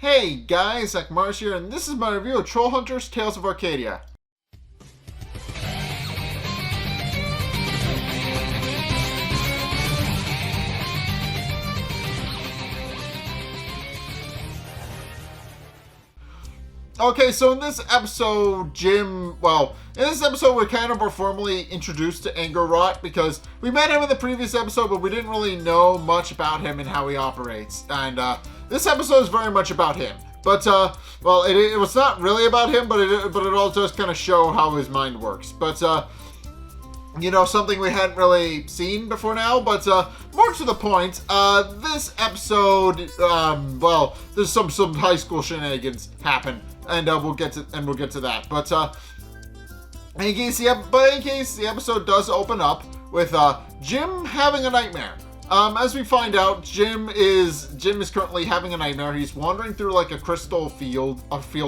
Hey guys, Zack here, and this is my review of Trollhunters, Tales of Arcadia. Okay, so in this episode, we're kind of more formally introduced to Angor Rot because we met him in the previous episode, but we didn't really know much about him and how he operates. And this episode is very much about him. But, it was not really about him, but it all does kind of show how his mind works. But, something we hadn't really seen before now, but more to the point, this episode, there's some high school shenanigans happen. And we'll get to that. But in case the episode does open up with Jim having a nightmare. As we find out, Jim is currently having a nightmare. He's wandering through like a field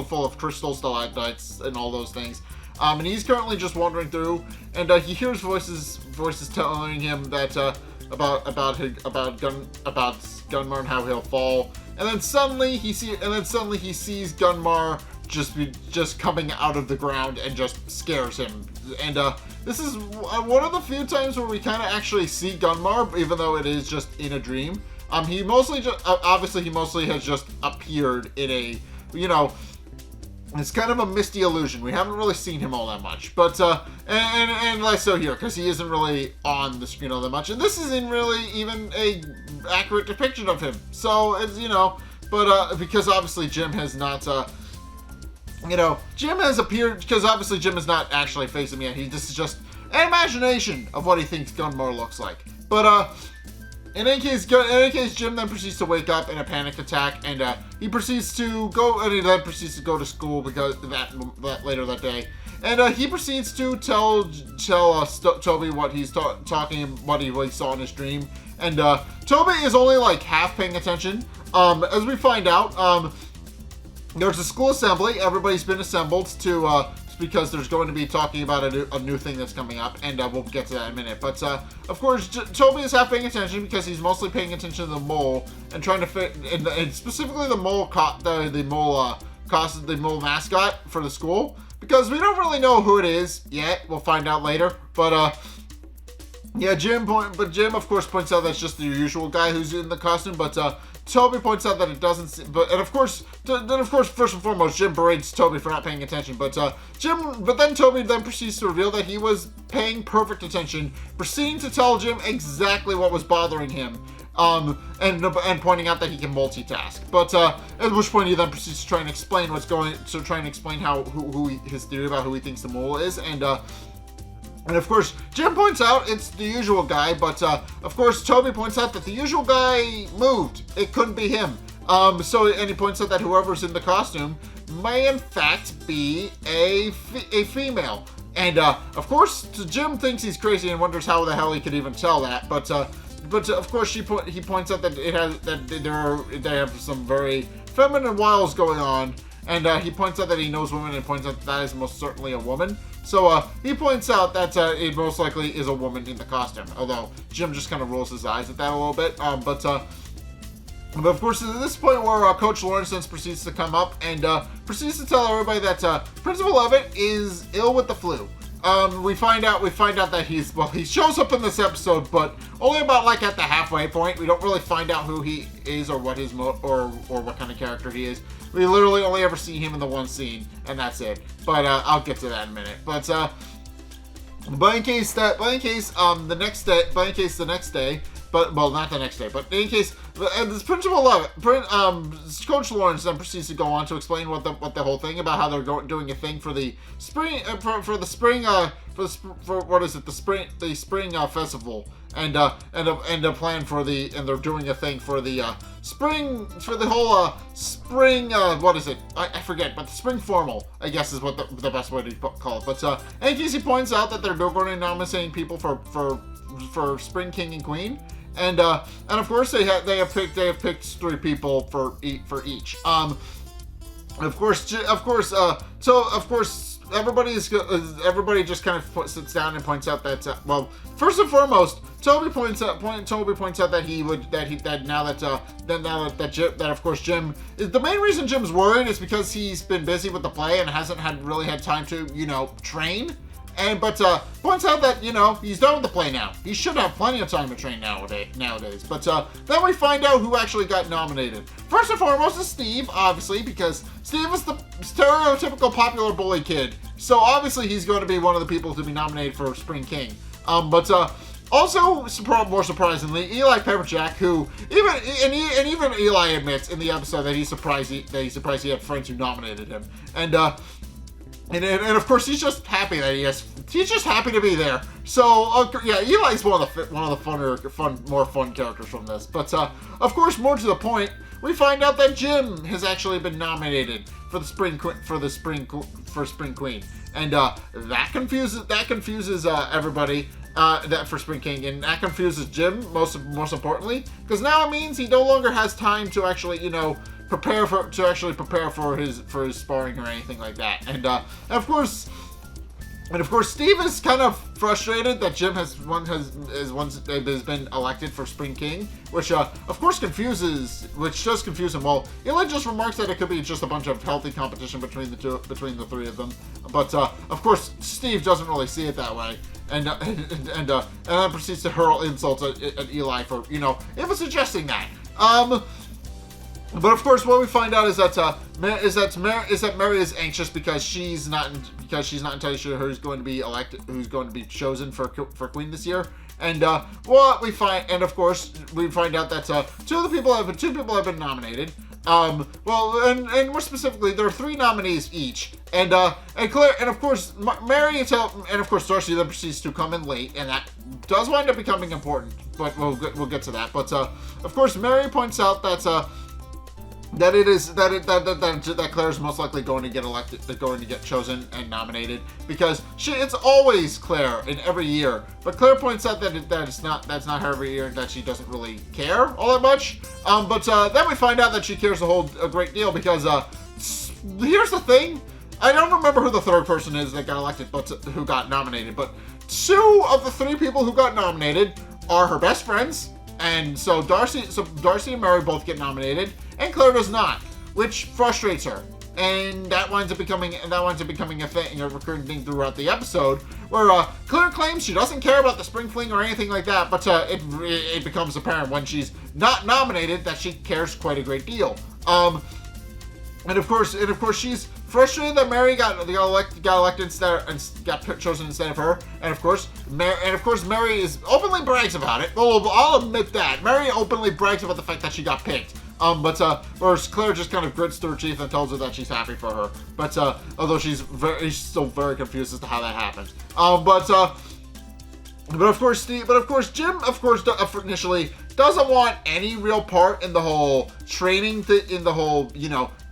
full of crystal stalactites and all those things. And he's currently just wandering through, and he hears voices telling him that about Gunmar and how he'll fall. And then suddenly he sees Gunmar just coming out of the ground and just scares him. And this is one of the few times where we kind of actually see Gunmar, even though it is just in a dream. He mostly has just appeared in a, it's kind of a misty illusion. We haven't really seen him all that much, but and less so here because he isn't really on the screen all that much, and this isn't really even a accurate depiction of him. So it's but because obviously Jim has not Jim has appeared because obviously Jim is not actually facing me. This is just an imagination of what he thinks Gunmar looks like. But in any case, Jim then proceeds to wake up in a panic attack, and he proceeds to go to school because that later that day, and he proceeds to tell Toby what he's what he saw in his dream, and Toby is only like half paying attention. As we find out, there's a school assembly. Everybody's been assembled because there's going to be talking about a new thing that's coming up, and we'll get to that in a minute. But of course, Toby is half paying attention because he's mostly paying attention to the mole and trying to fit, and specifically the mole mascot for the school, because we don't really know who it is yet. We'll find out later. But Jim of course points out that's just the usual guy who's in the costume, but Toby points out that it doesn't. But of course, first and foremost, Jim berates Toby for not paying attention. But then Toby then proceeds to reveal that he was paying perfect attention, proceeding to tell Jim exactly what was bothering him, and pointing out that he can multitask. But at which point he then proceeds to try and explain his theory about who he thinks the mole is, and of course, Jim points out it's the usual guy, but of course, Toby points out that the usual guy moved. It couldn't be him. And he points out that whoever's in the costume may in fact be a female. And of course, Jim thinks he's crazy and wonders how the hell he could even tell that. But of course, he points out that they have some very feminine wiles going on. And he points out that he knows women, and points out that is most certainly a woman. So he points out that it most likely is a woman in the costume. Although Jim just kind of rolls his eyes at that a little bit. But of course, at this point where Coach Lawrence proceeds to come up and proceeds to tell everybody that Principal Levitt is ill with the flu. We find out that he shows up in this episode, but only about like at the halfway point. We don't really find out who he is or what his or what kind of character he is. We literally only ever see him in the one scene, and that's it. But I'll get to that in a minute. But the next day, this Principal Levitt, Coach Lawrence then proceeds to go on to explain what the whole thing about how they're doing a thing for the spring festival, and a plan for and they're doing a thing for the spring I forget, but the spring formal, I guess, is what the best way to call it. But in case he points out that they're going to nominate people for spring king and queen. And of course they have picked 3 people for each. Of course, everybody just kind of sits down and points out that well, first and foremost, Toby points out that now that of course Jim is the main reason Jim's worried is because he's been busy with the play and hasn't really had time to train. But points out that, he's done with the play now. He should have plenty of time to train nowadays. But then we find out who actually got nominated. First and foremost is Steve, obviously, because Steve is the stereotypical popular bully kid. So obviously he's going to be one of the people to be nominated for Spring King. But also, more surprisingly, Eli Pepperjack, who even Eli admits in the episode that he's surprised he had friends who nominated him. And of course, he's just happy that he's just happy to be there. So, yeah, Eli's one of the more fun characters from this. But, of course, more to the point, we find out that Jim has actually been nominated for Spring Queen. And, that confuses everybody, that for Spring King. And that confuses Jim, most importantly, because now it means he no longer has time to actually, prepare for his sparring or anything like that. And of course Steve is kind of frustrated that Jim has been elected for Spring King, which does confuse him. Well, Eli just remarks that it could be just a bunch of healthy competition between the three of them, but of course Steve doesn't really see it that way. And then proceeds to hurl insults at Eli for even suggesting that. But of course, what we find out is that Mary is anxious because she's not entirely sure who's going to be chosen for Queen this year. And we find out that two people have been nominated. And more specifically, there are 3 nominees each. And Claire, and of course Mary and of course Darcy then proceeds to come in late, and that does wind up becoming important. But we'll get to that. But of course, Mary points out that Claire's most likely going to get elected, going to get chosen and nominated because it's always Claire in every year. But Claire points out that's not her every year, and that she doesn't really care all that much. But then we find out that she cares a great deal because here's the thing. I don't remember who the third person is that got elected, but who got nominated. But 2 of the 3 people who got nominated are her best friends. And so Darcy and Mary both get nominated, and Claire does not, which frustrates her. And that winds up becoming a thing, a recurring thing throughout the episode, where Claire claims she doesn't care about the Spring Fling or anything like that, but it becomes apparent when she's not nominated that she cares quite a great deal. And of course she's frustrated that Mary got elected instead and got chosen instead of her. And of course Mary is openly brags about it. Well, I'll admit that Mary openly brags about the fact that she got picked. Whereas Claire just kind of grits through her teeth and tells her that she's happy for her. But although she's still very confused as to how that happened. But of course Jim initially doesn't want any real part in the whole training in the whole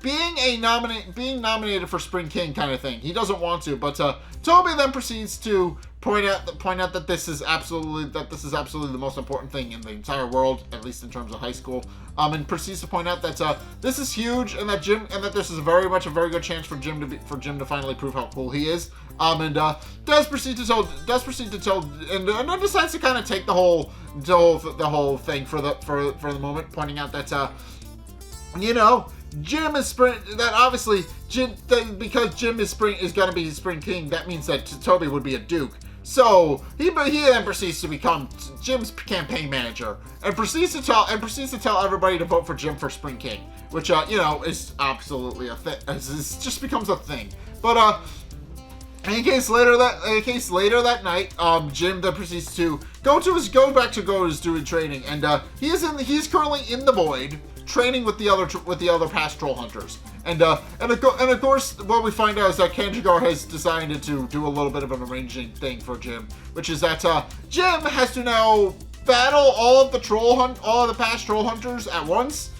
being nominated for Spring King kind of thing. He doesn't want to, but Toby then proceeds to point out that this is absolutely the most important thing in the entire world, at least in terms of high school. And proceeds to point out that this is huge, and that this is very good chance for Jim to finally prove how cool he is. And does proceed to tell, and then decides to kind of take the whole thing for the moment, pointing out that Jim is spring. That obviously because Jim is going to be Spring King, that means that Toby would be a Duke. So he then proceeds to become Jim's campaign manager and proceeds to tell everybody to vote for Jim for Spring King, which is absolutely a thing. It just becomes a thing. But in case later that night, Jim then proceeds to go to his doing training, and he's currently in the Void, training with the other past Trollhunters. And of course, what we find out is that Kanjigar has decided to do a little bit of an arranging thing for Jim, which is that Jim has to now battle all of the past Trollhunters at once.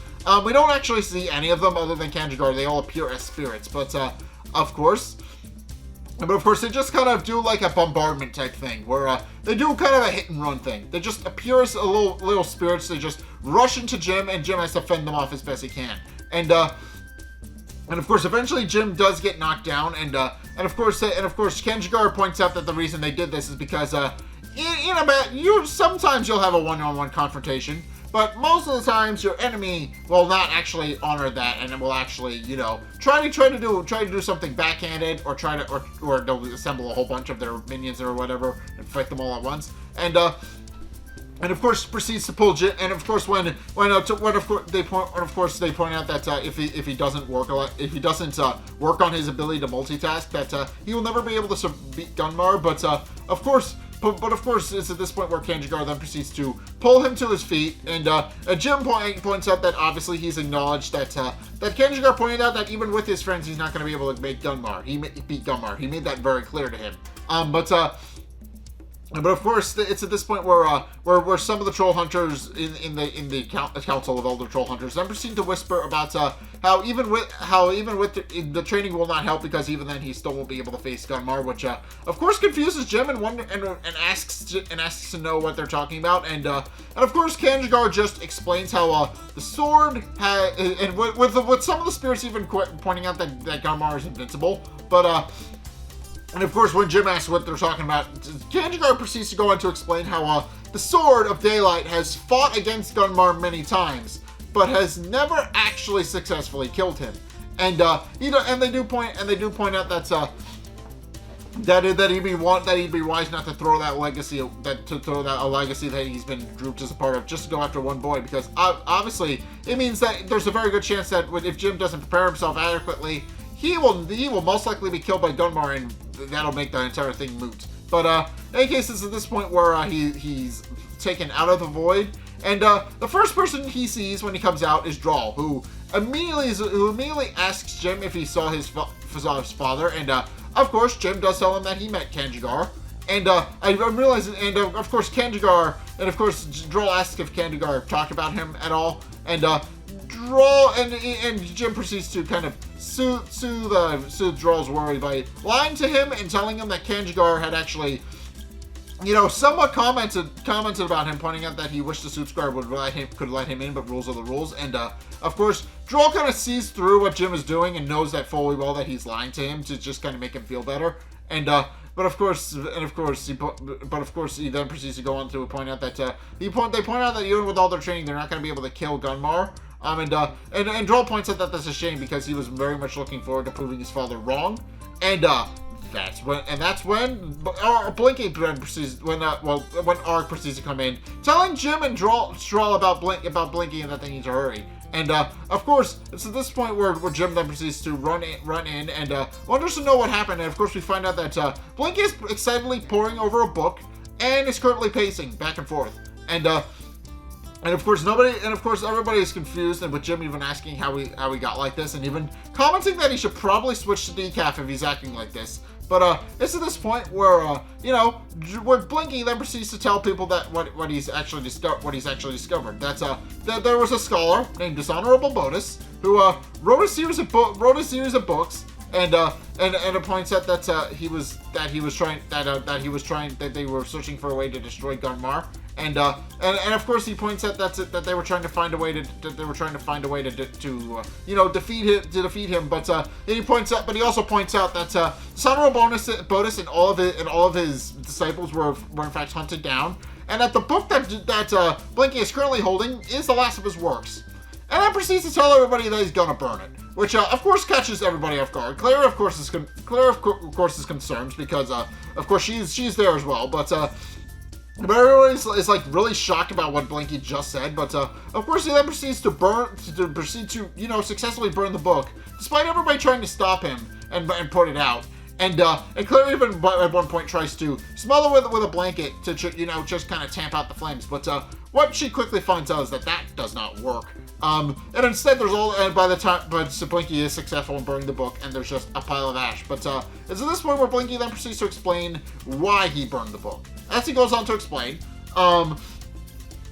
We don't actually see any of them other than Kanjigar. They all appear as spirits, but of course, they just kind of do like a bombardment type thing, where they do kind of a hit and run thing. They just appear as little spirits. They just rush into Jim, and Jim has to fend them off as best he can. And of course, eventually Jim does get knocked down, and of course, Kenjigar points out that the reason they did this is because sometimes you'll have a one-on-one confrontation, but most of the times your enemy will not actually honor that, and it will actually, try to do something backhanded, or or they'll assemble a whole bunch of their minions or whatever and fight them all at once, and of course proceeds to pull Jim. And of course, when they point out that if he doesn't work on his ability to multitask, that he will never be able to beat Gunmar. But of course, it's at this point where Kenjigar then proceeds to pull him to his feet, and Jim points out that obviously he's acknowledged that Kenjigar pointed out that even with his friends, he's not going to be able to beat Gunmar. He made that very clear to him. But of course, it's at this point where some of the Trollhunters in the Council of Elder Trollhunters then proceed to whisper about how even with the training will not help, because even then he still won't be able to face Gunmar, which of course confuses Jim and asks to know what they're talking about, and of course Kenjigar just explains how the sword and with some of the spirits even pointing out that Gunmar is invincible, but and of course, when Jim asks what they're talking about, Kenjigar proceeds to go on to explain how the Sword of Daylight has fought against Gunmar many times, but has never actually successfully killed him. And they do point out that he'd be wise not to throw that legacy a legacy that he's been grouped as a part of just to go after one boy, because obviously it means that there's a very good chance that if Jim doesn't prepare himself adequately, he will most likely be killed by Gunmar, and that'll make the entire thing moot. But in any case, it's at this point where he's taken out of the void, and the first person he sees when he comes out is Droll, who immediately asks Jim if he saw his father, and of course Jim does tell him that he met Kenjigar, and I'm realizing, and of course Droll asks if Kenjigar talked about him at all, and Droll and Jim proceeds to kind of soothe Droll's worry by lying to him and telling him that Kenjigar had actually, somewhat commented about him, pointing out that he wished the subscriber could let him in, but rules are the rules. And of course, Droll kind of sees through what Jim is doing and knows that fully well that he's lying to him to just kind of make him feel better. And but of course, he then proceeds to go on to point out that they point out that even with all their training, they're not going to be able to kill Gunmar. And Droll points out that that's a shame, because he was very much looking forward to proving his father wrong, and that's when Blinky proceeds when Ark proceeds to come in, telling Jim and Droll about Blinky and that they need to hurry. And of course, it's at this point where Jim then proceeds to run in and wonders to know what happened. And of course, we find out that Blinky is excitedly poring over a book and is currently pacing back and forth. And of course, everybody is confused, and with Jim even asking how he got like this, and even commenting that he should probably switch to decaf if he's acting like this. But it's at this point where where Blinky then proceeds to tell people that what he's actually discovered. That's that there was a scholar named Dishonorable Bonus who wrote a series of books, and it points out that they were searching for a way to destroy Gunmar. And of course he points out that they were trying to find a way to defeat him. But he also points out that Dishonorable Bonus and all of his disciples were in fact hunted down, and that the book that Blinky is currently holding is the last of his works. And then proceeds to tell everybody that he's gonna burn it, which of course catches everybody off guard. Claire of course is concerned, because of course she's there as well, but everybody is like really shocked about what Blinky just said. But of course he then proceeds to successfully burn the book, despite everybody trying to stop him and put it out. And Claire even at one point tries to smother with a blanket to just kind of tamp out the flames. But what she quickly finds out is that does not work. And instead Blinky is successful in burning the book, and there's just a pile of ash. But it's at this point where Blinky then proceeds to explain why he burned the book. As he goes on to explain,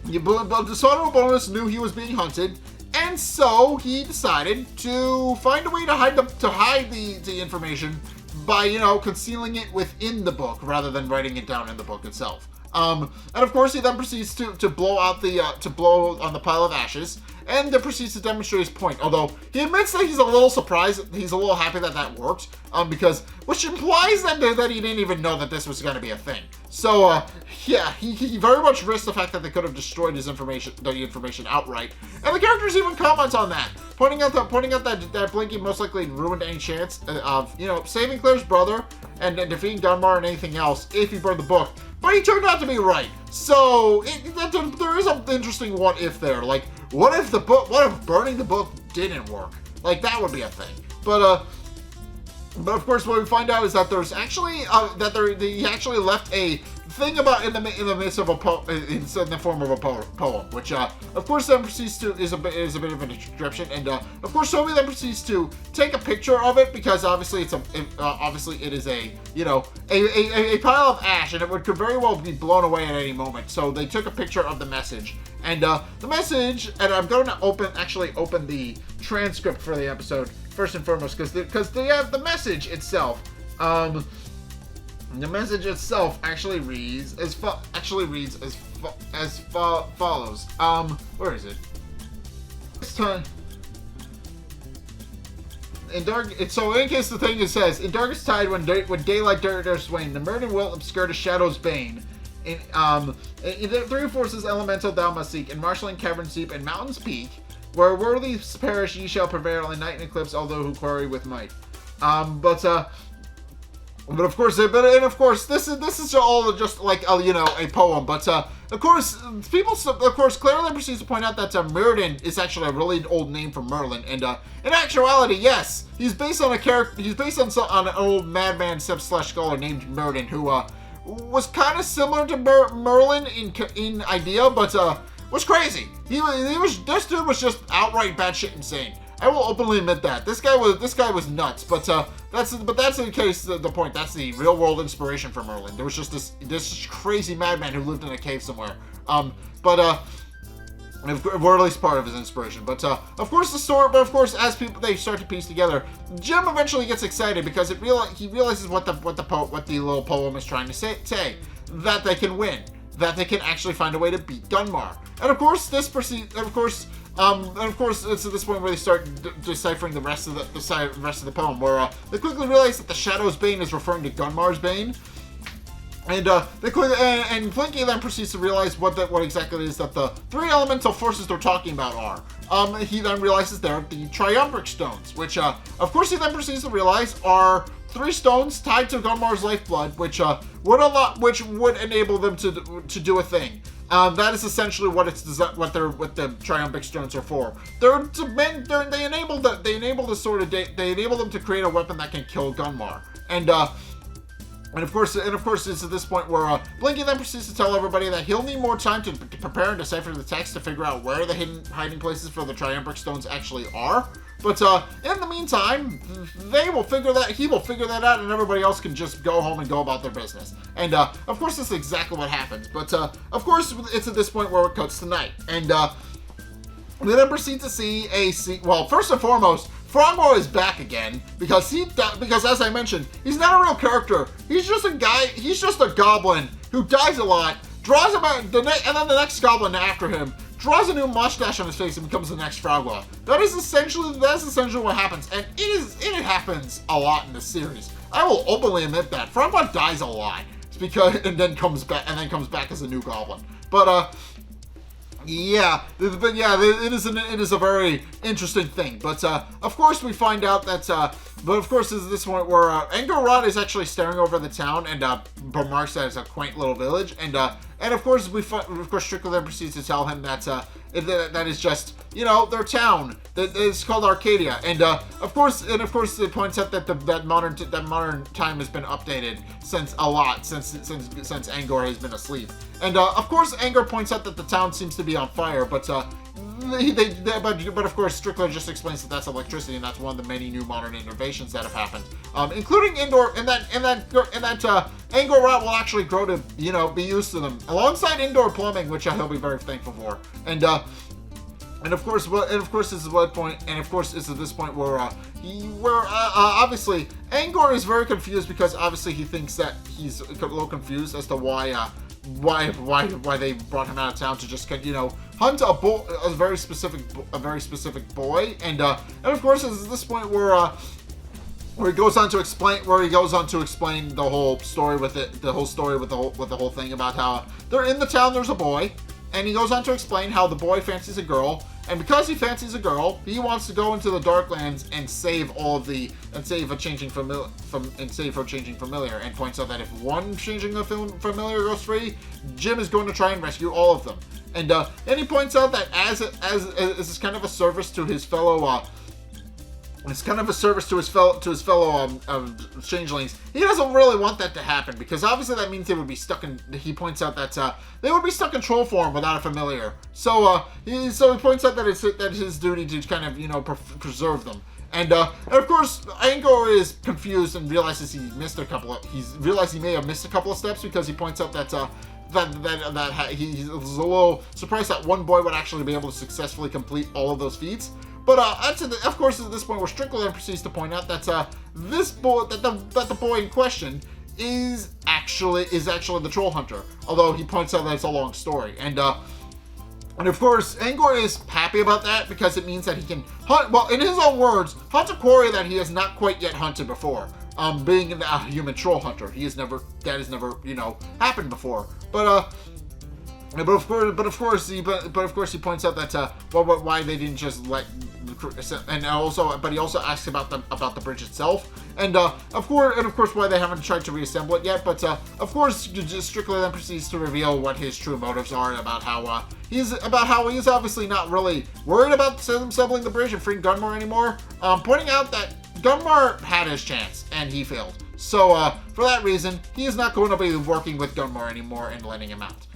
Dishonorable Bonus knew he was being hunted, and so he decided to find a way to hide the information by concealing it within the book rather than writing it down in the book itself. And of course, he then proceeds to blow out to blow on the pile of ashes, and then proceeds to demonstrate his point. Although he admits that he's a little surprised, he's a little happy that that worked, because which implies that he didn't even know that this was going to be a thing. So yeah, he very much risked the fact that they could have destroyed the information outright. And the characters even comment on that, pointing out that Blinky most likely ruined any chance of saving Claire's brother and defeating Gunmar and anything else if he burned the book. But he turned out to be right. So there is an interesting what if there. Like, what if burning the book didn't work? Like, that would be a thing. But of course, what we find out is that there's actually he actually left a thing about in the midst of in the form of a poem, which of course then proceeds to is a bit of a description, and of course Toby then proceeds to take a picture of it, because obviously it is a a pile of ash, and it could very well be blown away at any moment. So they took a picture of the message, and the message, and I'm going to open the transcript for the episode first and foremost, because the message itself. The message itself actually reads as follows. Where is it? This time. In case the thing it says, in darkest tide when daylight dares wane, the murder will obscure the shadow's bane. In the three forces elemental thou must seek, in marshalling caverns deep and mountains peak, where worthy perish ye shall prevail in night and eclipse, although who quarry with might. But of course, this is all just like a poem. But of course, Claire then proceeds to point out that Mirrodin is actually a really old name for Merlin, and in actuality, yes, he's based on a character. He's based on an old madman scholar named Mirrodin, who was kind of similar to Merlin in idea, but was crazy. This dude was just outright batshit insane. I will openly admit that this guy was nuts, but that's the case. The point. That's the real world inspiration for Merlin. There was just this crazy madman who lived in a cave somewhere. Or at least part of his inspiration. But of course as they start to piece together, Jim eventually gets excited because he realizes what the little poem is trying to say, that they can win, that they can actually find a way to beat Gunmar. And of course it's at this point where they start deciphering the rest of the poem, where they quickly realize that the Shadow's Bane is referring to Gunmar's Bane, and and Blinky then proceeds to realize what exactly it is that the three elemental forces they're talking about are. He then realizes they're the Triumvirate stones, which of course he then proceeds to realize are 3 stones tied to Gunmar's lifeblood, which would enable them to do a thing. That is essentially what the Triumvirate stones are for. They enable them to create a weapon that can kill Gunmar. And of course, it's at this point where Blinky then proceeds to tell everybody that he'll need more time to prepare and decipher the text to figure out where the hidden hiding places for the Triumvirate stones actually are. But in the meantime, he will figure that out, and everybody else can just go home and go about their business. And of course, this is exactly what happens. But of course, it's at this point where it cuts to night, and we then proceed to see well, first and foremost, Frogmo is back again because as I mentioned, he's not a real character. He's just a guy. He's just a goblin who dies a lot, draws him out, and then the next goblin after him draws a new mustache on his face and becomes the next Frogwa. That's essentially what happens, and it happens a lot in this series. I will openly admit that Frogwa dies a lot, and then comes back as a new goblin. But it is a very interesting thing. But of course we find out that this is this point where Angor Rot is actually staring over the town and remarks that it's a quaint little village, and of course Strickler then proceeds to tell him that that is just their town. That is called Arcadia, and of course it points out that modern time has been updated since Angor has been asleep, and of course Angor points out that the town seems to be on fire, but of course Strickler just explains that that's electricity, and that's one of the many new modern innovations that have happened, including indoor, and that Angor Rot will actually grow to be used to them alongside indoor plumbing, which he'll be very thankful for, and of course this is what point, and of course it's at this point where obviously Angor is very confused, because obviously he thinks that he's a little confused as to why they brought him out of town to just, you know, hunt a very specific boy, and of course this is this point where he goes on to explain the whole story with the whole thing about how they're in the town. There's a boy, and he goes on to explain how the boy fancies a girl, and because he fancies a girl, he wants to go into the Darklands and save her changing familiar, and points out that if one changing familiar goes free, Jim is going to try and rescue all of them. And he points out that as is kind of a service to his fellow. It's kind of a service to his fellow changelings. He doesn't really want that to happen, because obviously that means they would be stuck in. He points out that they would be stuck in troll form without a familiar. So he points out that it's his duty to kind of, you know, preserve them. And of course, Angor is confused and realizes he may have missed a couple of steps, because he points out that he's a little surprised that one boy would actually be able to successfully complete all of those feats. But of course, at this point, where Strickler then proceeds to point out that the boy in question is actually the troll hunter, although he points out that it's a long story. And of course, Angor is happy about that, because it means that he can hunt. Well, in his own words, hunt a quarry that he has not quite yet hunted before. Being a human troll hunter, that has never, you know, happened before. But of course, he points out that why they didn't just let, and also, but he also asks about the bridge itself, and of course why they haven't tried to reassemble it yet. But of course, Strickler then proceeds to reveal what his true motives are, about how he's obviously not really worried about assembling the bridge and freeing Gunmar anymore, pointing out that Gunmar had his chance and he failed. So for that reason, he is not going to be working with Gunmar anymore and letting him out.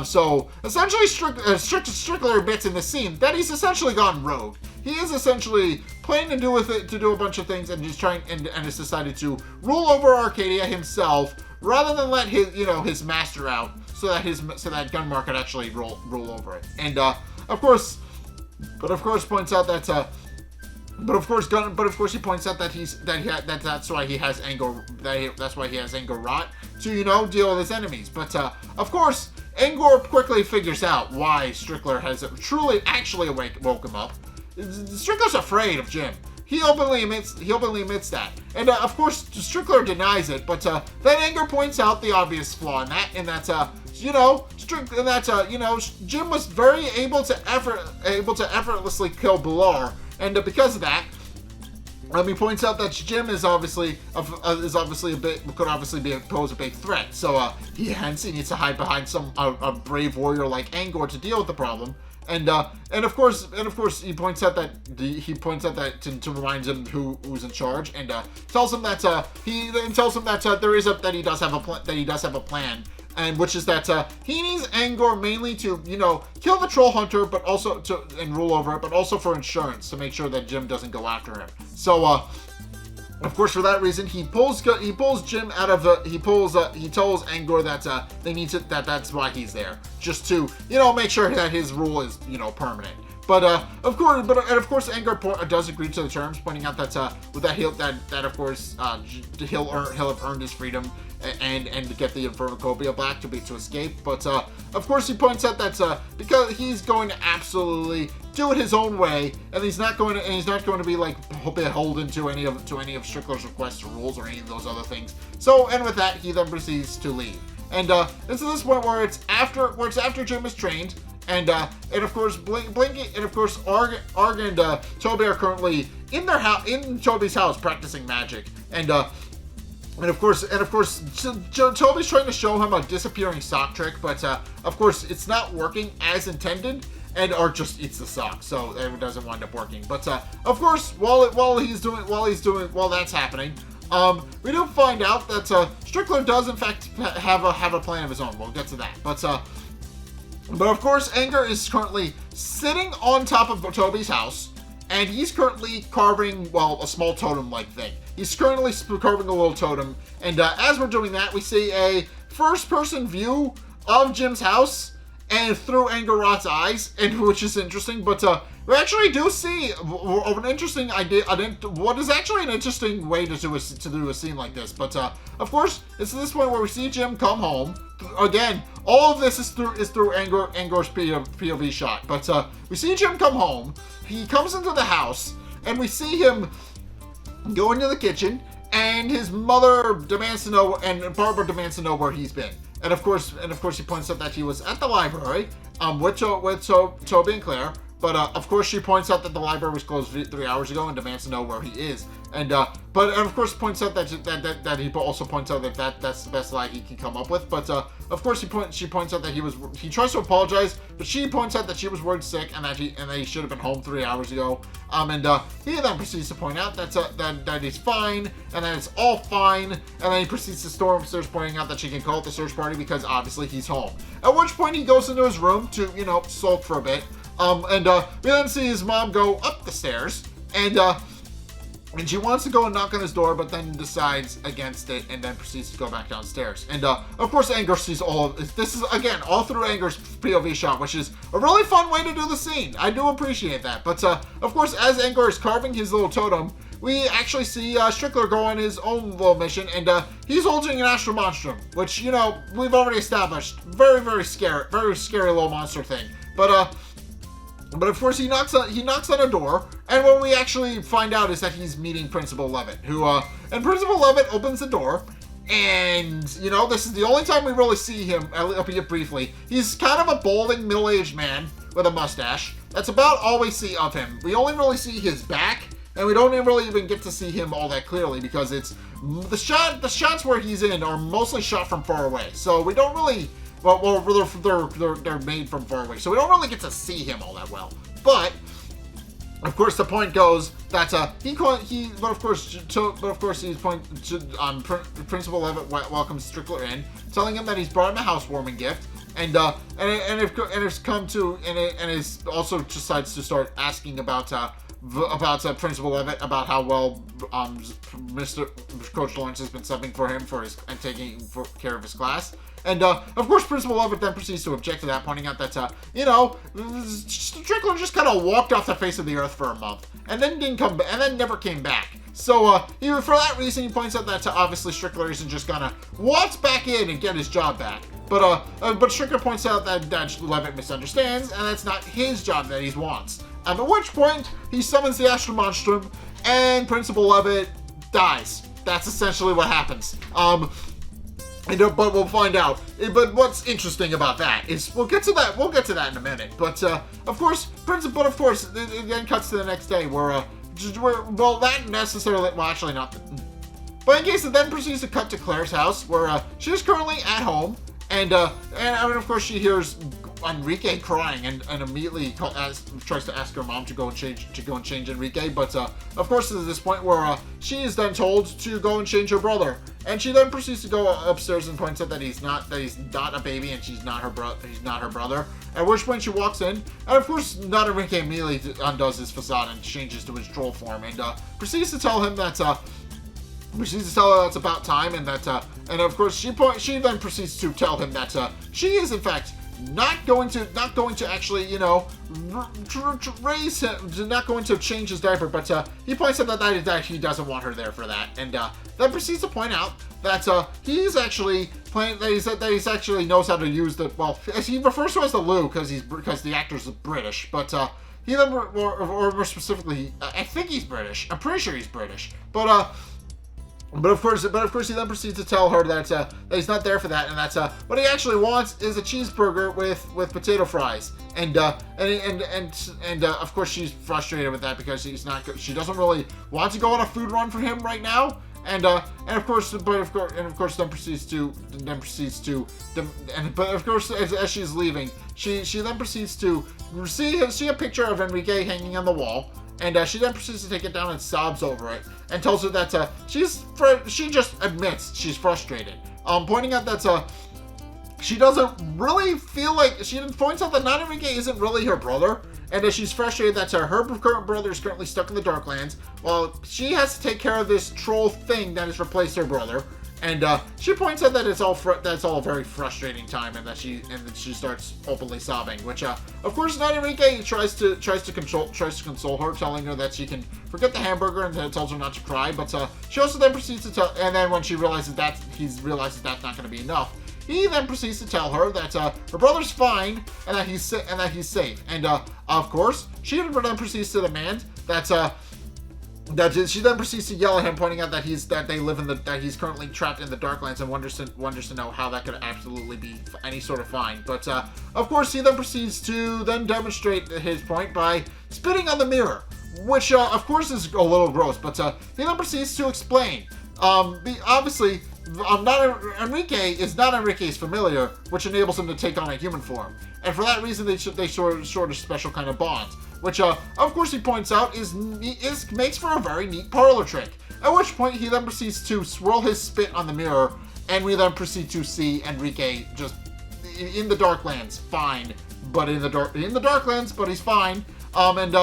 So essentially, Strickler admits in this scene that he's essentially gone rogue. He is essentially planning to do a bunch of things, and just trying and has decided to rule over Arcadia himself rather than let his master out, so that Gunmar could actually rule over it. And of course points out that. But of course, he points out that that's why he has Angor Rot to, you know, deal with his enemies. But of course, Angor quickly figures out why Strickler has truly actually woke him up. Strickler's afraid of Jim. He openly admits that, and of course Strickler denies it. But then Angor points out the obvious flaw in that, Jim was very able to effortlessly kill Bilar. And because of that, he points out that Jim is obviously pose a big threat. So he needs to hide behind a brave warrior like Angor to deal with the problem. And of course he points out that to remind him who's in charge, and tells him that he does have a plan. And which is that he needs Angor mainly to, you know, kill the troll hunter, but also and rule over it, but also for insurance, to make sure that Jim doesn't go after him. So of course, for that reason, he pulls Jim out of he tells Angor that that's why he's there, just to, you know, make sure that his rule is, you know, permanent. But of course, Angor does agree to the terms, pointing out that he'll have earned his freedom and to get the Infernophobia back to escape. But of course, he points out that because he's going to absolutely do it his own way, and he's not going to be like beholden to any of Strickler's requests or rules or any of those other things. So, and with that, he then proceeds to leave. And it's at this point where it's after Jim is trained. And of course, Blinky, and of course, Arg and Toby are currently in Toby's house practicing magic. And of course, Toby's trying to show him a disappearing sock trick, but of course, it's not working as intended, and Arg just eats the sock, so it doesn't wind up working. But of course, while that's happening, we do find out that Strickler does in fact have a plan of his own. We'll get to that, But of course, Angor is currently sitting on top of Toby's house, and he's currently carving, a small totem-like thing. He's currently carving a little totem, and as we're doing that, we see a first-person view of Jim's house, and through Angor Rot's eyes, and which is interesting. But we actually do see an interesting idea. What is actually an interesting way to do a scene like this. But of course, it's this point where we see Jim come home. Again, all of this is through Angor's POV shot. But we see Jim come home. He comes into the house, and we see him go into the kitchen, and his mother demands to know, and Barbara demands to know where he's been. And of course, he points out that he was at the library with Toby and Claire. But of course, she points out that the library was closed 3 hours ago and demands to know where he is. And of course, points out that he also points out that that's the best lie he can come up with. But of course, she points out that he tries to apologize, but she points out that she was worried sick and that he should have been home 3 hours ago. And he then proceeds to point out that he's fine and that it's all fine. And then he proceeds to storm upstairs, pointing out that she can call it the search party because obviously he's home. At which point he goes into his room to sulk for a bit. We then see his mom go up the stairs, and she wants to go and knock on his door, but then decides against it, and then proceeds to go back downstairs. And of course, Angor sees all of this. This is again all through Angor's POV shot, which is a really fun way to do the scene. I do appreciate that. But of course, as Angor is carving his little totem, we actually see Strickler go on his own little mission, and he's holding an astral monstrum, which we've already established, very scary little monster thing. But of course, he knocks on a door, and what we actually find out is that he's meeting Principal Levitt, and Principal Levitt opens the door, and, this is the only time we really see him, albeit briefly. He's kind of a balding, middle-aged man with a mustache. That's about all we see of him. We only really see his back, and we don't really even get to see him all that clearly, because it's, the shots where he's in are mostly shot from far away, so we don't really... Well, they're made from far away, so we don't really get to see him all that well. But of course, the point goes that Principal Levitt welcomes Strickler in, telling him that he's brought him a housewarming gift, and also decides to start asking about Principal Levitt, about how well Mr. Coach Lawrence has been subbing for him and taking care of his class. And of course, Principal Levitt then proceeds to object to that, pointing out that Strickler just kind of walked off the face of the earth for a month, and then never came back. So for that reason, he points out that obviously Strickler isn't just gonna waltz back in and get his job back. But Strickler points out that Levitt misunderstands, and that's not his job that he wants. At which point, he summons the Astral Monstrum, and Principal Levitt dies. That's essentially what happens. But we'll find out. But what's interesting about that is we'll get to that in a minute. But of course, it then cuts to the next day where that necessarily, well, actually not. But in case it then proceeds to cut to Claire's house, where she's currently at home, and of course she hears Enrique crying, and immediately tries to ask her mom to go and change Enrique. But of course, to this point where she is then told to go and change her brother, and she then proceeds to go upstairs and points out that he's not a baby and he's not her brother. At which point she walks in, and of course, not Enrique immediately undoes his facade and changes to his troll form, and proceeds to tell him that. Proceeds to tell her that's about time, and of course she then proceeds to tell him that she is in fact not going to actually raise him, not going to change his diaper, but he points out that he doesn't want her there for that, and then proceeds to point out that he's actually actually knows how to use as he refers to as the loo because the actor's British, but he then or more specifically, I think he's British. I'm pretty sure he's British, but of course, he then proceeds to tell her that he's not there for that, and that what he actually wants is a cheeseburger with potato fries, and of course she's frustrated with that because she doesn't really want to go on a food run for him right now, and of course then proceeds to as she's leaving, she then proceeds to see a picture of Enrique hanging on the wall. And she then proceeds to take it down and sobs over it, and tells her that she just admits she's frustrated, pointing out that she doesn't really feel like, she points out that not Enrique isn't really her brother, and that she's frustrated that her current brother is currently stuck in the Darklands, while she has to take care of this troll thing that has replaced her brother. And she points out that it's all a very frustrating time, and that she starts openly sobbing. Which, of course, Night Enrique tries to console her, telling her that she can forget the hamburger, and tells her not to cry. But she also then proceeds to tell, and then when she realizes that's not going to be enough, he then proceeds to tell her that her brother's fine and that he's safe. And of course, she then proceeds to demand that she then proceeds to yell at him, pointing out that he's currently trapped in the Darklands, and wonders to know how that could absolutely be any sort of fine. But of course, he then proceeds to then demonstrate his point by spitting on the mirror, which of course is a little gross. But he then proceeds to explain. Obviously, Enrique is not Enrique's familiar, which enables him to take on a human form, and for that reason, they sort of special kind of bond. Which, of course, he points out makes for a very neat parlor trick. At which point, he then proceeds to swirl his spit on the mirror, and we then proceed to see Enrique just in the Darklands, fine, but in the Darklands, but he's fine. And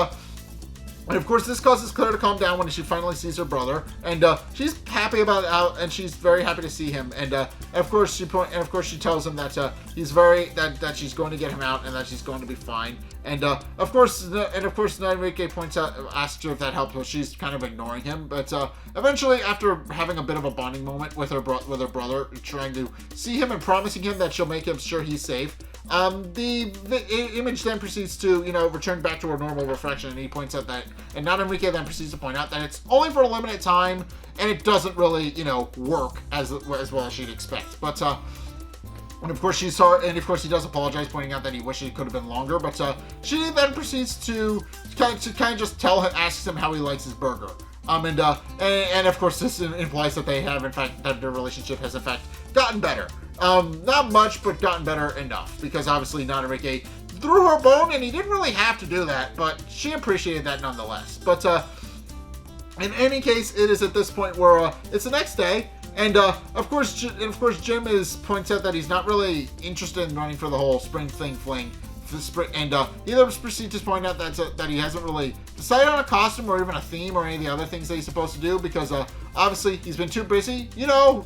of course, this causes Claire to calm down when she finally sees her brother, and she's happy and she's very happy to see him. And of course, she tells him that that she's going to get him out and that she's going to be fine. And of course, Enrique asks her if that helps, but she's kind of ignoring him. But eventually, after having a bit of a bonding moment with her brother, trying to see him and promising him that she'll make him sure he's safe, the image then proceeds to return back to her normal reflection, and he points out that, and now Enrique then proceeds to point out that it's only for a limited time, and it doesn't really work as well as she'd expect. But and of course she's sorry, and of course he does apologize, pointing out that he wishes it could have been longer. But she then proceeds to kind of just asks him how he likes his burger. And of course this implies that that their relationship has in fact gotten better. Not much, but gotten better enough, because obviously Not Enrique threw her bone, and he didn't really have to do that, but she appreciated that nonetheless. But in any case, it is at this point where it's the next day, and of course Jim points out that he's not really interested in running for the whole spring fling. And he then proceeds to point out that he hasn't really decided on a costume or even a theme or any of the other things that he's supposed to do, because obviously he's been too busy,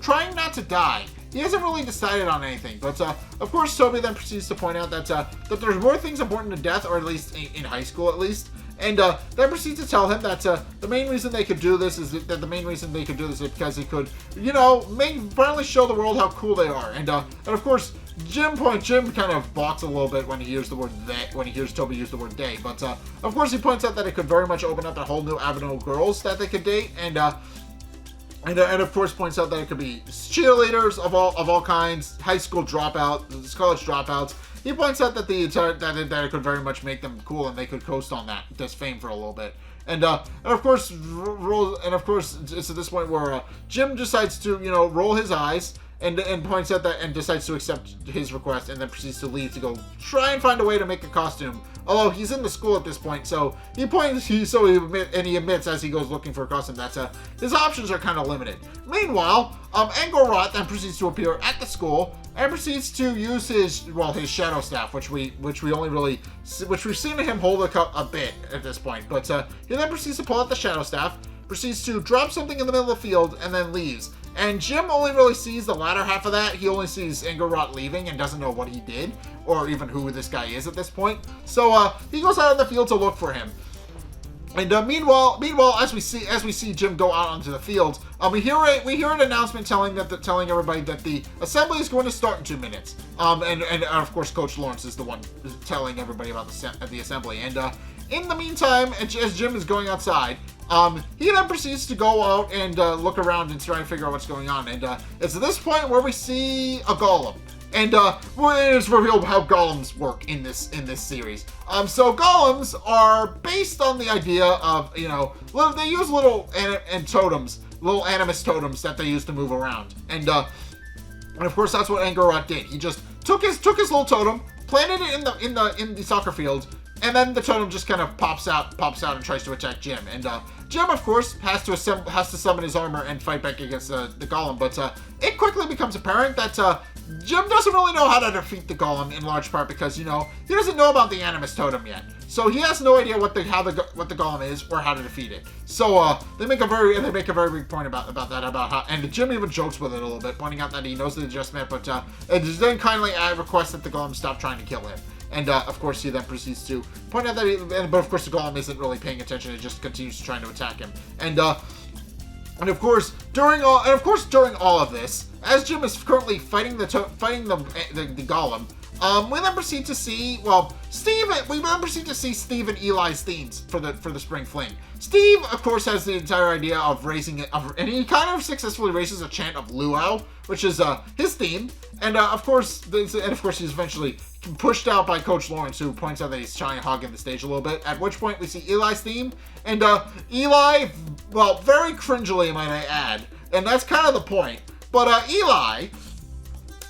trying not to die. He hasn't really decided on anything. But of course, Toby then proceeds to point out that there's more things important to death, or at least in high school at least. And then proceeds to tell him that the main reason they could do this is because he could, finally show the world how cool they are. And of course, Jim kind of balks a little bit when he hears Toby use the word they. But of course, he points out that it could very much open up a whole new avenue of girls that they could date. And of course points out that it could be cheerleaders of all kinds, high school dropouts, college dropouts. He points out that that it could very much make them cool, and they could coast on this fame for a little bit. And of course it's at this point where Jim decides to roll his eyes and points out that, and decides to accept his request, and then proceeds to leave to go try and find a way to make a costume. Although he's in the school at this point, so he admits as he goes looking for a costume that his options are kind of limited. Meanwhile, Angor Rot then proceeds to appear at the school and proceeds to use his shadow staff, which we've seen him hold a bit at this point. But he then proceeds to pull out the shadow staff, proceeds to drop something in the middle of the field, and then leaves. And Jim only really sees the latter half of that. He only sees Angor Rot leaving and doesn't know what he did, or even who this guy is at this point. So he goes out in the field to look for him. And meanwhile, as we see Jim go out onto the field, we hear an announcement telling everybody that the assembly is going to start in 2 minutes. And of course, Coach Lawrence is the one telling everybody about the assembly. And in the meantime, as Jim is going outside, he then proceeds to go out and look around and try and figure out what's going on. And it's at this point where we see a golem. And it's revealed how golems work in this series. So golems are based on the idea of, they use little little animus totems that they use to move around. And of course that's what Angor Rot did. He just took his little totem, planted it in the soccer field, and then the totem just kind of pops out and tries to attack Jim. And Jim, of course, has to summon his armor and fight back against the golem. But it quickly becomes apparent that Jim doesn't really know how to defeat the golem, in large part because, he doesn't know about the animus totem yet. So he has no idea what the golem is or how to defeat it. So they make a very big point about how, and Jim even jokes with it a little bit, pointing out that he knows the adjustment, but then kindly requests that the golem stop trying to kill him. And of course, he then proceeds to point out that but of course the golem isn't really paying attention; it just continues trying to attack him. And of course, during all of this, as Jim is currently fighting the golem, we then proceed to see Steve and Eli's themes for the Spring Fling. Steve, of course, has the entire idea of raising it, and he kind of successfully raises a chant of luau, which is his theme. And of course, he's eventually pushed out by Coach Lawrence, who points out that he's trying to hog in the stage a little bit. At which point we see Eli's theme, and Eli, well, very cringily, might I add, and that's kind of the point. But Eli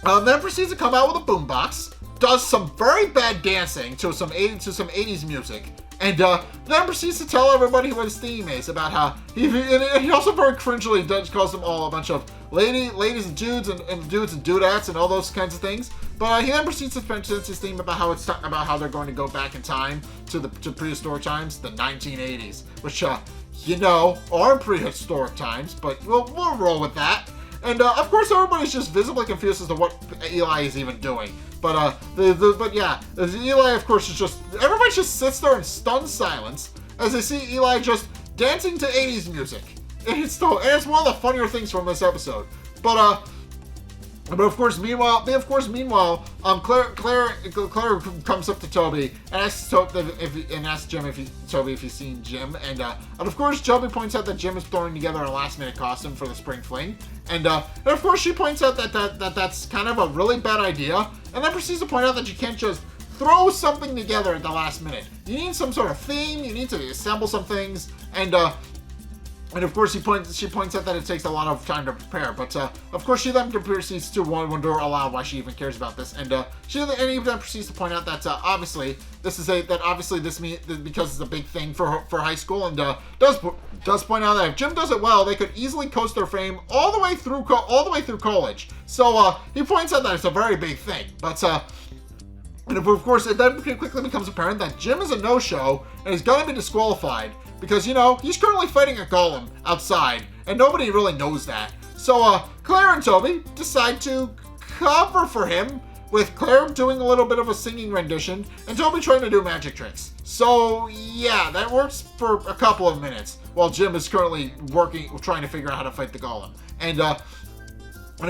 then proceeds to come out with a boombox, does some very bad dancing to some 80s music, and then proceeds to tell everybody what his theme is, about how he also very cringily calls them all a bunch of ladies and dudes and dudes and dudettes and all those kinds of things. But he then proceeds to present his theme about how they're going to go back in time to prehistoric times, the 1980s, which are prehistoric times, but we'll roll with that. And of course, everybody's just visibly confused as to what Eli is even doing. But Eli, of course, everybody just sits there in stunned silence as they see Eli just dancing to 80s music. And it's one of the funnier things from this episode. But of course, meanwhile, Claire comes up to Toby and asks Jim if he's seen Jim, and of course, Toby points out that Jim is throwing together a last-minute costume for the Spring Fling, and of course, she points out that's kind of a really bad idea, and then proceeds to point out that you can't just throw something together at the last minute. You need some sort of theme. You need to assemble some things, and of course, she points out that it takes a lot of time to prepare, but of course, she then proceeds to wonder aloud why she even cares about this, and he then proceeds to point out that obviously this means because it's a big thing for high school, and does point out that if Jim does it well, they could easily coast their fame all the way through college. So he points out that it's a very big thing, but. And of course, it then quickly becomes apparent that Jim is a no-show and is going to be disqualified because, he's currently fighting a golem outside and nobody really knows that. So Claire and Toby decide to cover for him, with Claire doing a little bit of a singing rendition and Toby trying to do magic tricks. So yeah, that works for a couple of minutes while Jim is currently trying to figure out how to fight the golem. And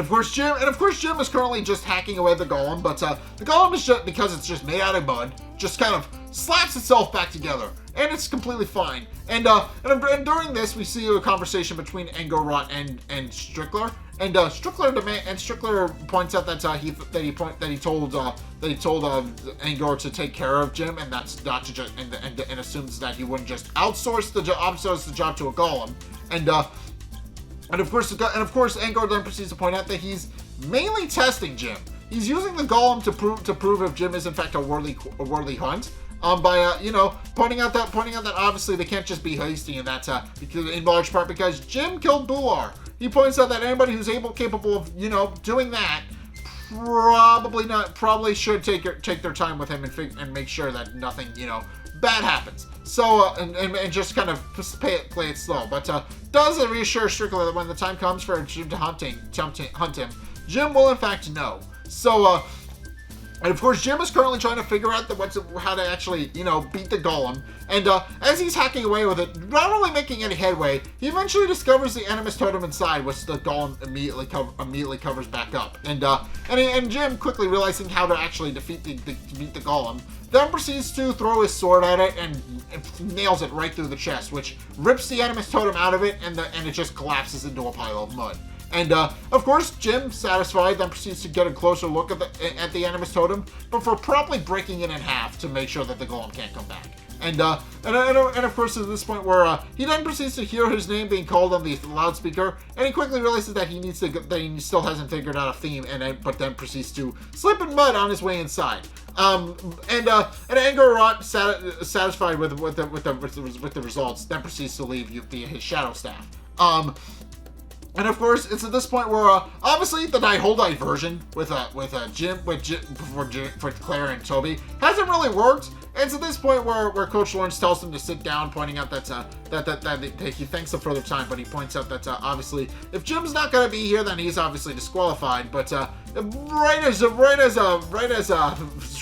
of course, Jim is currently just hacking away the golem, but the golem is just, because it's just made out of mud, just kind of slaps itself back together, and it's completely fine. And during this, we see a conversation between Angor Rot and Strickler, and Strickler points out that he told Angor to take care of Jim, and that's not to just and assumes that he wouldn't just outsource the job to a golem, And of course, Angor then proceeds to point out that he's mainly testing Jim. He's using the golem to prove if Jim is in fact a worthy hunt. By pointing out that obviously they can't just be hasty in that because in large part because Jim killed Bular. He points out that anybody who's capable of doing that probably should take their time with him and make sure that nothing bad happens. So and just kind of play it slow, but does reassure Strickler that when the time comes for Jim to hunt him, Jim will in fact know. So and of course Jim is currently trying to figure out how to actually beat the golem, and as he's hacking away with it, not really making any headway, he eventually discovers the animus totem inside, which the golem immediately covers back up, and Jim, quickly realizing how to actually defeat the golem, then proceeds to throw his sword at it and nails it right through the chest, which rips the animus totem out of it, and it just collapses into a pile of mud. And of course, Jim, satisfied, then proceeds to get a closer look at the animus totem, before promptly breaking it in half to make sure that the golem can't come back. And of course, at this point where he then proceeds to hear his name being called on the loudspeaker, and he quickly realizes that he still hasn't figured out a theme, but then proceeds to slip in mud on his way inside. And Angor Rot, satisfied with the results, then proceeds to leave via his shadow staff. And of course, it's at this point where obviously the whole diversion with Claire and Toby hasn't really worked. And it's at this point where Coach Lawrence tells them to sit down, pointing out that he thanks them for their time, but he points out that obviously if Jim's not going to be here, then he's obviously disqualified. But right as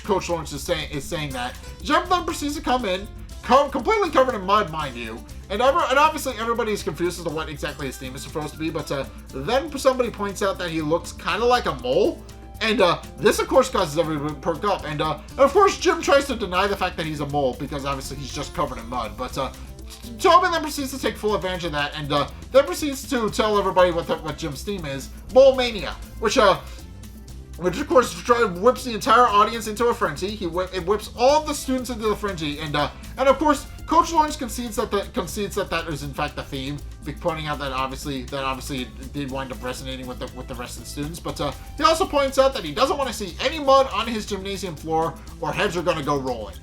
Coach Lawrence is saying that, Jim then proceeds to come in, completely covered in mud, mind you. And obviously everybody's confused as to what exactly his theme is supposed to be, but then somebody points out that he looks kind of like a mole. And this, of course, causes everyone to perk up. And of course, Jim tries to deny the fact that he's a mole, because obviously he's just covered in mud. But Toby then proceeds to take full advantage of that, and then proceeds to tell everybody what Jim's theme is, Mole Mania, which of course whips the entire audience into a frenzy. It whips all the students into the frenzy, and of course Coach Lawrence concedes that is in fact the theme, pointing out that obviously it did wind up resonating with the rest of the students. But he also points out that he doesn't want to see any mud on his gymnasium floor, or heads are going to go rolling.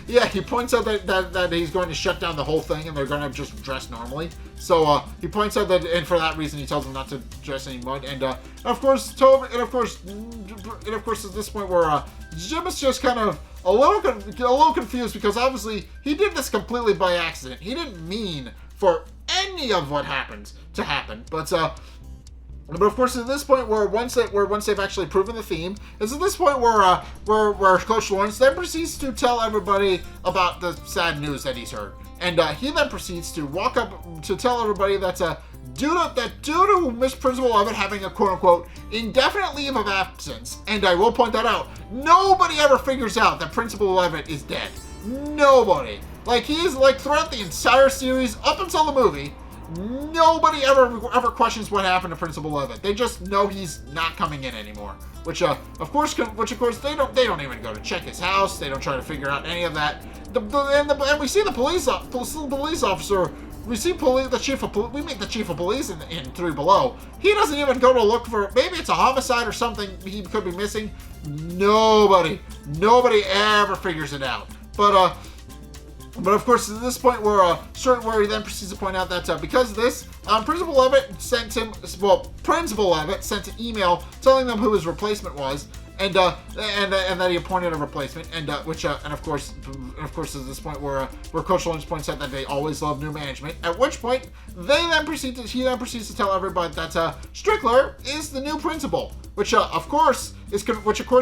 Yeah, he points out that he's going to shut down the whole thing, and they're going to just dress normally. So he points out that, and for that reason, he tells them not to dress any mud. And of course, at this point where Jim is just kind of a little confused, because obviously he did this completely by accident. He didn't mean for any of what happened to happen, but of course, at this point, once they've actually proven the theme, is at this point where Coach Lawrence then proceeds to tell everybody about the sad news that he's heard, and he then proceeds to walk up to tell everybody that due to Miss Principal Levitt having a quote-unquote indefinite leave of absence, and I will point that out, nobody ever figures out that Principal Levitt is dead. Nobody. Throughout the entire series, up until the movie, nobody ever questions what happened to Principal Levitt. They just know he's not coming in anymore. Which of course they don't even go to check his house. They don't try to figure out any of that. And we see the police officer. We see the chief of police. We meet the chief of police in 3 Below. He doesn't even go to look for. Maybe it's a homicide or something he could be missing. Nobody ever figures it out. But of course, at this point where he then proceeds to point out that because of this, Principal Levitt sent an email telling them who his replacement was, and that he appointed a replacement, and of course at this point where Coach Lawrence points out that they always love new management. At which point he then proceeds to tell everybody that Strickler is the new principal, which of course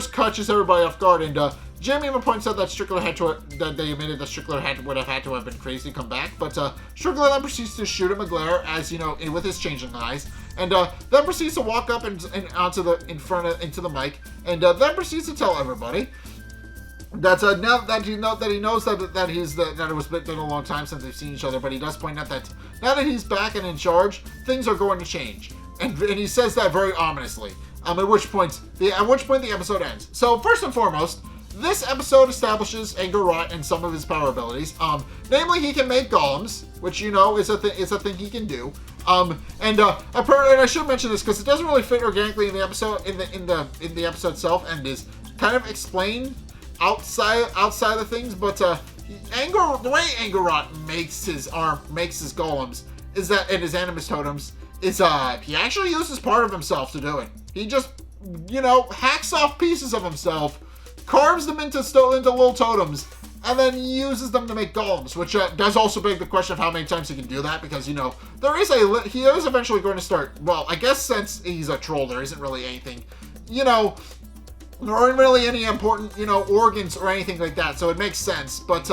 catches everybody off guard. And Jim even points out that they admitted that Strickler would have had to have been crazy to come back, but Strickler then proceeds to shoot him a glare, as you know, with his changing eyes, and then proceeds to walk up into the mic, and then proceeds to tell everybody that now that he knows that it was been a long time since they've seen each other, but he does point out that now that he's back and in charge, things are going to change, and he says that very ominously. At which point the episode ends. So first and foremost, this episode establishes Angor Rot and some of his power abilities. Namely, he can make golems, which you know is a thing he can do. And I should mention this because it doesn't really fit organically in the episode in the episode itself, and is kind of explained outside of things. But the way Angor Rot makes his golems is that, and his animus totems, is he actually uses part of himself to do it. He just hacks off pieces of himself, carves them into little totems, and then uses them to make golems, which does also beg the question of how many times he can do that, because he is eventually going to start. Well, I guess since he's a troll, there isn't really anything, there aren't really any important, organs or anything like that, so it makes sense. But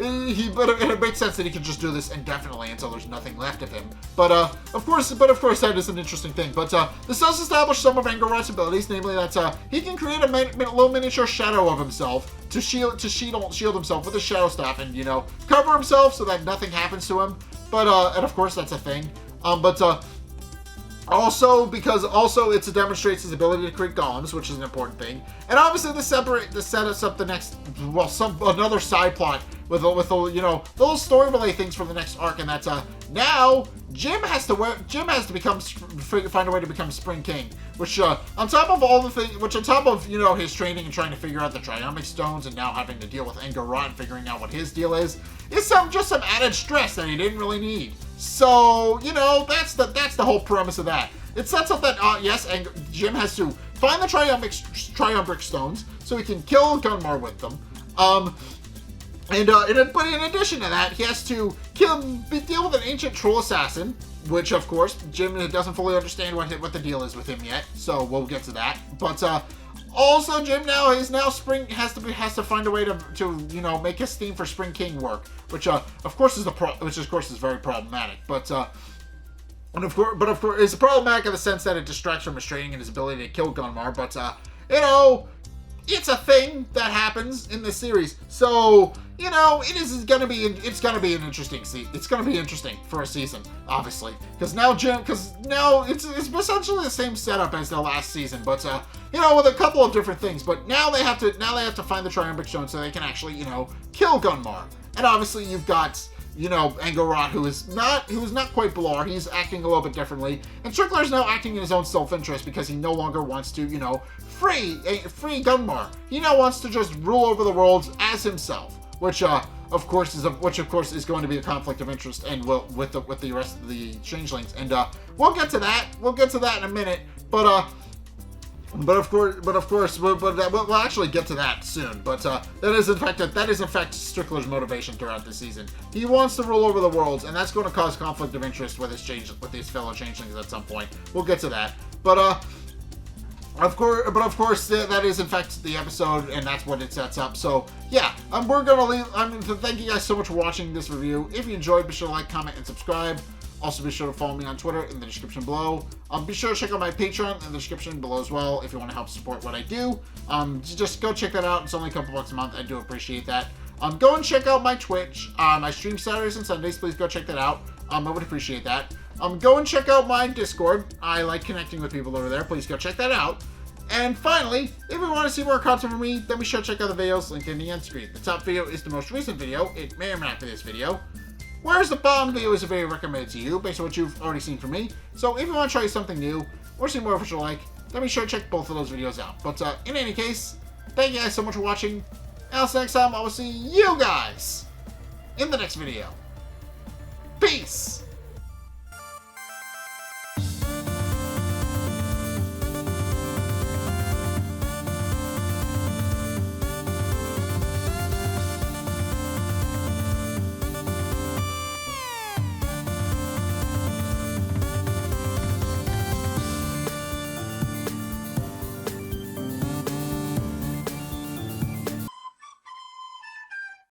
it makes sense that he can just do this indefinitely until there's nothing left of him. But of course, that is an interesting thing. But this does establish some of Angor Rot's abilities, namely that he can create a little miniature shadow of himself to shield himself with a shadow staff, and cover himself so that nothing happens to him. But and of course that's a thing. Also, it demonstrates his ability to create golems, which is an important thing. And obviously, this set us up another side plot with the little story relay things for the next arc, and that's now Jim has to find a way to become Spring King, which on top of his training and trying to figure out the Triumphic Stones, and now having to deal with Angor Rot and figuring out what his deal is just some added stress that he didn't really need. So, you know, that's the whole premise of that. It sets up that, yes, and Jim has to find the triumvic stones so he can kill Gunmar with them. But in addition to that, he has to deal with an ancient troll assassin, which, of course, Jim doesn't fully understand what the deal is with him yet, so we'll get to that. But, also, Jim has to find a way to you know, make his theme for Spring King work, which of course is very problematic. But of course it's problematic in the sense that it distracts from restraining and his ability to kill Gunmar. But you know, it's a thing that happens in this series, so you know it's gonna be an interesting season. It's gonna be interesting for a season, obviously, because now it's essentially the same setup as the last season, but you know, with a couple of different things. But now they have to find the triumvic stone so they can actually, you know, kill Gunmar. And obviously you've got, you know, Angor Rot, who is not quite Blar. He's acting a little bit differently, and Strickler is now acting in his own self-interest because he no longer wants to, you know, free Gunmar. He now wants to just rule over the world as himself, which of course is going to be a conflict of interest, and with the rest of the changelings. And we'll get to that. We'll get to that in a minute. But we'll actually get to that soon. But that is in fact Strickler's motivation throughout the season. He wants to rule over the worlds, and that's going to cause conflict of interest with his fellow changelings at some point. We'll get to that. But of course, that is in fact the episode, and that's what it sets up. So yeah, we're gonna leave. Thank you guys so much for watching this review. If you enjoyed, be sure to like, comment, and subscribe. Also, be sure to follow me on Twitter in the description below. Be sure to check out my Patreon in the description below as well if you want to help support what I do. Just go check that out. It's only a couple bucks a month. I do appreciate that. Go and check out my Twitch. I stream Saturdays and Sundays. Please go check that out. I would appreciate that. Go and check out my Discord. I like connecting with people over there. Please go check that out. And finally, if you want to see more content from me, then be sure to check out the videos linked in the end screen. The top video is the most recent video. It may or may not be this video. Whereas the bottom video is a video recommended to you based on what you've already seen from me. So if you want to try something new or see more of what you like, then be sure to check both of those videos out. But in any case, thank you guys so much for watching. And until next time, I will see you guys in the next video. Peace!